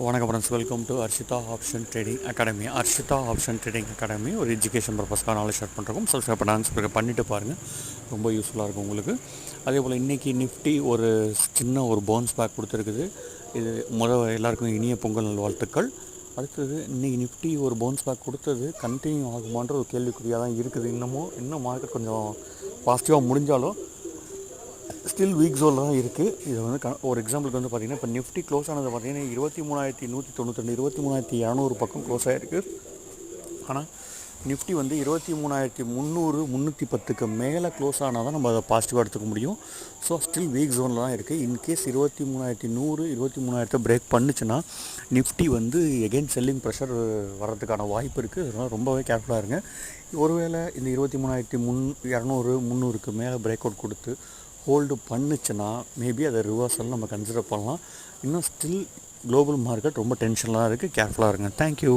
வணக்கம் friends, welcome to Arshitha option trading academy. Arshitha option trading academy ஒரு education பர்பஸ்க்காக knowledge share பண்ணுறோம். சப்ஸ்கிரைப் பண்ண பண்ணிவிட்டு பாருங்கள், ரொம்ப யூஸ்ஃபுல்லாக இருக்கும் உங்களுக்கு. அதே போல் இன்றைக்கி நிஃப்டி ஒரு சின்ன பவுன்ஸ் பேக் கொடுத்துருக்குது. இது எல்லாருக்கும் இனிய பொங்கல் நல்வாழ்த்துக்கள். அடுத்தது இன்றைக்கி நிஃப்டி ஒரு பவுன்ஸ் பேக் கொடுத்தது கண்டினியூ ஆகுமான்ற ஒரு கேள்விக்குறியாக தான் இருக்குது. இன்னும் மார்க்கெட் கொஞ்சம் பாசிட்டிவாக முடிஞ்சாலும் ஸ்டில் வீக் ஜோனில் தான் இருக்குது. இது வந்து ஒரு எக்ஸாம்பிளுக்கு வந்து பார்த்திங்கன்னா, இப்போ நிஃப்டி க்ளோஸ் ஆனது பார்த்திங்கன்னா 23,192 23,200 பக்கம் க்ளோஸ் ஆகிருக்கு. ஆனால் நிஃப்டி வந்து 23,300 310க்கு மேலே க்ளோஸ் ஆனால் தான் நம்ம அதை பாசிட்டிவாக எடுத்துக்க முடியும். ஸோ ஸ்டில் வீக் ஜோனில் தான் இருக்குது. இன்கேஸ் 23,100 23,000 பிரேக் பண்ணுச்சுன்னா நிஃப்டி வந்து எகெயின் செல்லிங் ப்ரெஷர் வர்றதுக்கான வாய்ப்பு இருக்குது. அதனால் ரொம்பவே கேர்ஃபுல்லாக இருங்க. ஒருவேளை இந்த 23,200 300க்கு மேலே பிரேக் அவுட் கொடுத்து ஹோல்டு பண்ணுச்சுன்னா மேபி அதை ரிவர்சல் நம்ம கன்சிடர் பண்ணலாம். இன்னும் ஸ்டில் குளோபல் மார்க்கெட் ரொம்ப டென்ஷனில் தான் இருக்குது. கேர்ஃபுல்லாக இருங்க. தேங்க்யூ.